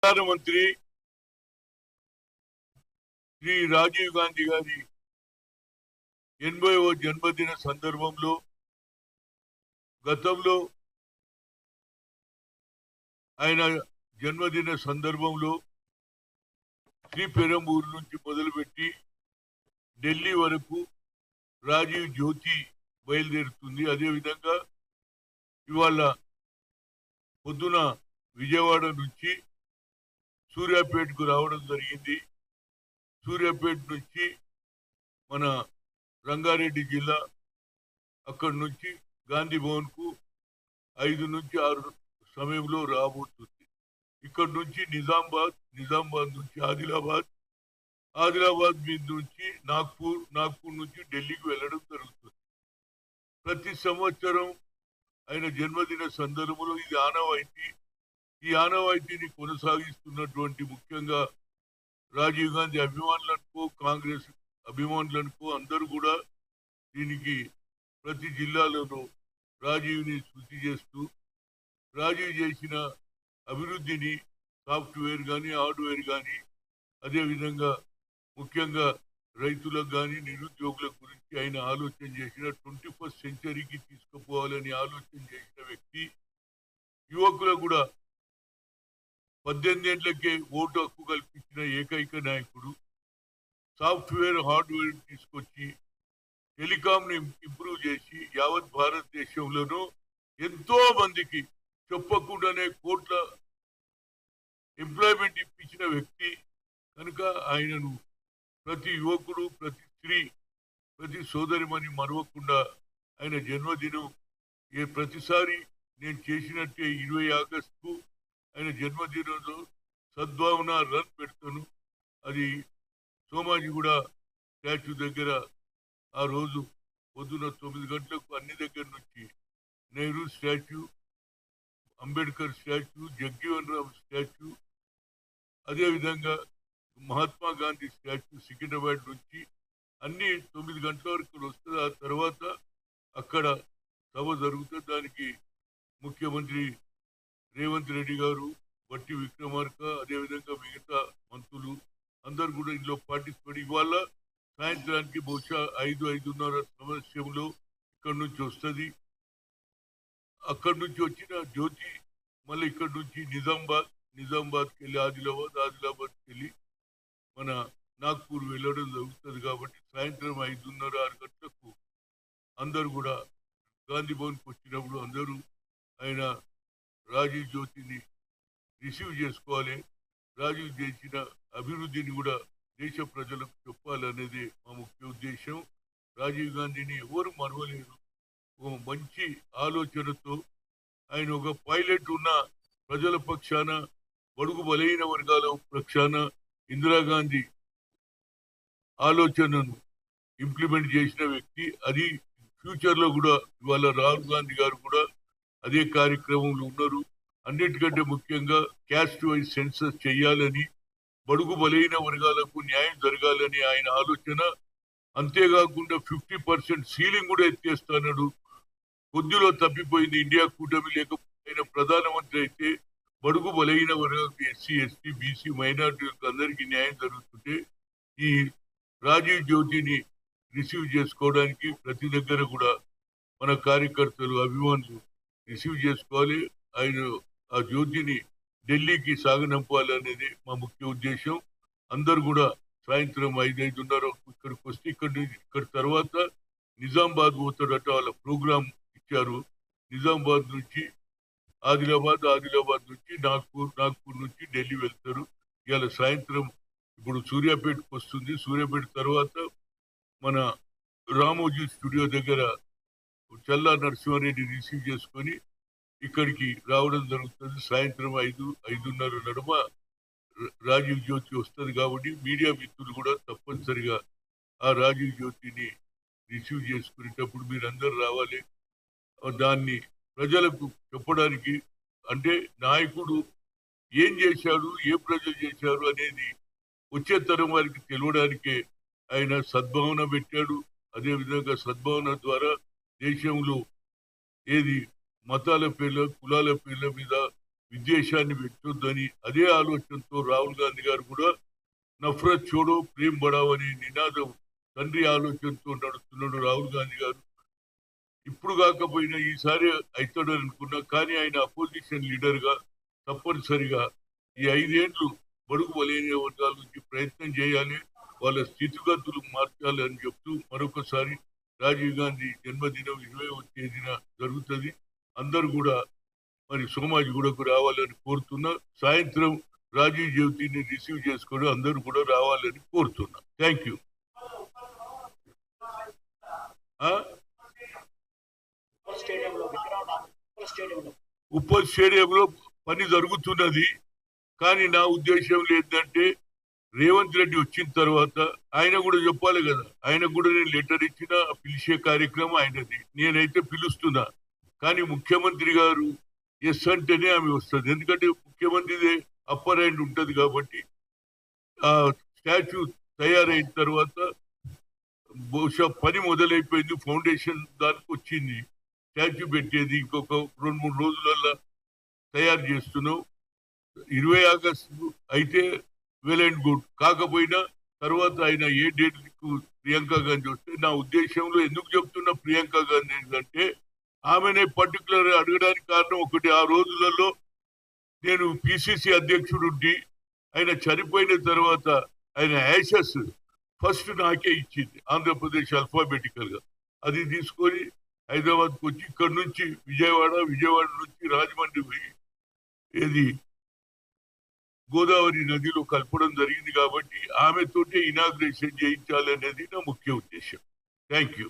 ప్రధానమంత్రి శ్రీ రాజీవ్ గాంధీ గారి 80వ జన్మదిన సందర్భంలో గతంలో ఆయన జన్మదిన సందర్భంలో శ్రీపెరంబూరు నుంచి మొదలుపెట్టి ఢిల్లీ వరకు రాజీవ్ జ్యోతి బయలుదేరుతుంది. అదేవిధంగా ఇవాళ పొద్దున విజయవాడ నుంచి సూర్యాపేటకు రావడం జరిగింది. సూర్యాపేట నుంచి మన రంగారెడ్డి జిల్లా, అక్కడి నుంచి గాంధీ భవన్ కు 5 నుంచి 6 సమయంలో రాబోతుంది. ఇక్కడ నుంచి నిజామాబాద్ నుంచి ఆదిలాబాద్ మీద నుంచి నాగ్పూర్ నుంచి ఢిల్లీకి వెళ్ళడం జరుగుతుంది. ప్రతి సంవత్సరం ఆయన జన్మదిన సందర్భంలో ఇది ఆనవాయితీ. ఈ ఆనవాయితీని కొనసాగిస్తున్నటువంటి ముఖ్యంగా రాజీవ్ గాంధీ అభిమానులనుకో, కాంగ్రెస్ అభిమానులనుకో అందరూ కూడా దీనికి ప్రతి జిల్లాలోనూ రాజీవ్ని శృతి చేస్తూ, రాజీవ్ చేసిన అభివృద్ధిని సాఫ్ట్వేర్ కానీ, హార్డ్వేర్ కానీ, అదేవిధంగా ముఖ్యంగా రైతులకు కానీ, నిరుద్యోగుల గురించి ఆయన ఆలోచన చేసిన 21st సెంచరీకి తీసుకుపోవాలని ఆలోచన చేసిన వ్యక్తి. యువకులకు కూడా 18 ఏళ్లకే ఓటు హక్కు కల్పించిన ఏకైక నాయకుడు. సాఫ్ట్వేర్ హార్డ్వేర్ తీసుకొచ్చి టెలికాంని ఇంప్రూవ్ చేసి యావత్ భారతదేశంలోనూ ఎంతో మందికి చెప్పకుండానే కోట్ల ఎంప్లాయ్మెంట్ ఇప్పించిన వ్యక్తి కనుక ఆయనను ప్రతి యువకుడు, ప్రతి స్త్రీ, ప్రతి సోదరిమని మరవకుండా ఆయన జన్మదినం ప్రతిసారి నేను చేసినట్టే 20 ఆగస్టుకు ఆయన జన్మదినంలో సద్భావన రన్ పెడతాను. అది సోమాజిగూడ స్టాచ్యూ దగ్గర ఆ రోజు పొద్దున 9 గంటలకు అన్ని దగ్గర నుంచి Nehru statue, Ambedkar statue, Jagjivan Ram statue, అదేవిధంగా మహాత్మా గాంధీ స్టాచ్యూ సికింద్రాబాద్ నుంచి అన్ని 9 గంటల వరకు వస్తుంది. ఆ తర్వాత అక్కడ సభ జరుగుతుంది. దానికి ముఖ్యమంత్రి రేవంత్ రెడ్డి గారు, బట్టి విక్రమార్క, అదేవిధంగా మిగతా మంత్రులు అందరు కూడా ఇందులో పార్టిసిపేట్. ఇవాళ సాయంత్రానికి బహుశా 5-5:30 సమస్యలో ఇక్కడ నుంచి వస్తుంది. అక్కడి నుంచి వచ్చిన జ్యోతి మళ్ళీ ఇక్కడ నుంచి నిజామాబాద్కి వెళ్ళి ఆదిలాబాద్కి వెళ్ళి మన నాగ్పూర్ వెళ్ళడం జరుగుతుంది. కాబట్టి సాయంత్రం 5:30-6 గంటలకు అందరూ కూడా గాంధీ భవన్కి వచ్చినప్పుడు అందరూ ఆయన రాజీవ్ జ్యోతిని రిసీవ్ చేసుకోవాలి. రాజీవ్ చేసిన అభివృద్ధిని కూడా దేశ ప్రజలకు చెప్పాలనేది మా ముఖ్య ఉద్దేశం. రాజీవ్ గాంధీని ఎవరు మరవలేరు. ఒక మంచి ఆలోచనతో ఆయన ఒక పైలట్ ఉన్న ప్రజల పక్షాన, బడుగు బలహీన వర్గాల పక్షాన ఇందిరాగాంధీ ఆలోచనను ఇంప్లిమెంట్ చేసిన వ్యక్తి. అది ఫ్యూచర్ లో కూడా ఇవాళ రాహుల్ గాంధీ గారు కూడా అదే కార్యక్రమంలో ఉన్నారు. అన్నిటికంటే ముఖ్యంగా క్యాస్ట్ వైజ్ సెన్సస్ చేయాలని, బడుగు బలహీన వర్గాలకు న్యాయం జరగాలని ఆయన ఆలోచన. అంతేకాకుండా 50% సీలింగ్ కూడా ఎత్తేస్తున్నాడు. కొద్దిలో తప్పిపోయింది. ఇండియా కూటమి లేకపోయిన ప్రధానమంత్రి అయితే బడుగు బలహీన వర్గాలకు, ఎస్సీ, ఎస్టీ, బీసీ, మైనార్టీలకు అందరికీ న్యాయం జరుగుతుంటే ఈ రాజీవ్ జ్యోతిని రిసీవ్ చేసుకోవడానికి ప్రతి దగ్గర కూడా మన కార్యకర్తలు, అభిమానులు రిసీవ్ చేసుకోవాలి. ఆయన ఆ జ్యోతిని ఢిల్లీకి సాగనంపాలనేది మా ముఖ్య ఉద్దేశం. అందరు కూడా సాయంత్రం 5-5:30 ఇక్కడికి వస్తే ఇక్కడ తర్వాత నిజామాబాద్ పోతాడట. వాళ్ళ ప్రోగ్రాం ఇచ్చారు. నిజామాబాద్ నుంచి ఆదిలాబాద్ నుంచి నాగ్పూర్ నుంచి ఢిల్లీ వెళ్తారు. ఇవాళ సాయంత్రం ఇప్పుడు సూర్యాపేటకు వస్తుంది. సూర్యాపేట తర్వాత మన రామోజీ స్టూడియో దగ్గర చల్లా నరసింహారెడ్డి రిసీవ్ చేసుకొని ఇక్కడికి రావడం జరుగుతుంది. సాయంత్రం 5-5:30 నడుమ రాజీవ్ జ్యోతి వస్తుంది. కాబట్టి మీడియా మిత్రులు కూడా తప్పనిసరిగా ఆ రాజీవ్ జ్యోతిని రిసీవ్ చేసుకునేటప్పుడు మీరందరూ రావాలి. దాన్ని ప్రజలకు చెప్పడానికి, అంటే నాయకుడు ఏం చేశాడు, ఏ ప్రజలు చేశారు అనేది వచ్చే తరం వారికి తెలియడానికే ఆయన సద్భావన పెట్టాడు. అదేవిధంగా సద్భావన ద్వారా దేశంలో ఏది మతాల పేర్ల, కులాల పేర్ల మీద విద్వేషాన్ని పెట్టొద్దని అదే ఆలోచనతో రాహుల్ గాంధీ గారు కూడా నఫరత్ చోడో ప్రేమ్ బడావ్ అనే నినాదం తండ్రి ఆలోచనతో నడుస్తున్నాడు రాహుల్ గాంధీ గారు. ఇప్పుడు కాకపోయినా ఈసారి అవుతాడని అనుకున్నా, కానీ ఆయన అపోజిషన్ లీడర్ గా తప్పనిసరిగా ఈ 5 ఏళ్లు బడుగు బలైన వర్గాల నుంచి ప్రయత్నం చేయాలి, వాళ్ళ స్థితిగతులు మార్చాలి అని చెప్తూ మరొకసారి రాజీవ్ గాంధీ జన్మదినం 20వ తేదీన జరుగుతుంది. అందరూ కూడా మరి సోమాజిగూడకు రావాలని కోరుతున్నా. సాయంత్రం రాజీవ్ జ్యోతిని రిసీవ్ చేసుకొని అందరూ కూడా రావాలని కోరుతున్నా. Thank you. ఉప్పల్ స్టేడియంలో పని జరుగుతున్నది. కానీ నా ఉద్దేశం ఏంటంటే రేవంత్ రెడ్డి వచ్చిన తర్వాత ఆయన కూడా చెప్పాలి కదా, ఆయన కూడా నేను లెటర్ ఇచ్చిన పిలిచే కార్యక్రమం ఆయనది, నేనైతే పిలుస్తున్నా. కానీ ముఖ్యమంత్రి గారు ఎస్ అంటేనే ఆమె వస్తుంది, ఎందుకంటే ముఖ్యమంత్రిదే అప్పర్ హ్యాండ్ ఉంటుంది కాబట్టి. ఆ స్టాచ్యూ తయారైన తర్వాత బహుశా పని మొదలైపోయింది, ఫౌండేషన్ దానికి వచ్చింది, స్టాచ్యూ పెట్టేది ఇంకొక 2-3 రోజులలో తయారు చేస్తున్నాం. 20 ఆగస్టు అయితే వెల్ అండ్ గుడ్. కాకపోయినా తర్వాత ఆయన ఏ డేట్కు ప్రియాంక గాంధీ వస్తే, నా ఉద్దేశంలో ఎందుకు చెప్తున్నా ప్రియాంక గాంధీ ఏంటంటే ఆమెనే పర్టికులర్ అడగడానికి కారణం ఒకటి, ఆ రోజులలో నేను పిసిసి అధ్యక్షుడుండి ఆయన చనిపోయిన తర్వాత ఆయన యాషెస్ ఫస్ట్ నాకే ఇచ్చింది ఆంధ్రప్రదేశ్ అల్ఫాబెటికల్ గా. అది తీసుకొని హైదరాబాద్కి వచ్చి ఇక్కడ నుంచి విజయవాడ నుంచి రాజమండ్రి పోయి ఏది గోదావరి నదిలో కలపడం జరిగింది. కాబట్టి ఆమెతోటే ఇనాగ్రేషన్ చేయించాలనేది నా ముఖ్య ఉద్దేశం. Thank you.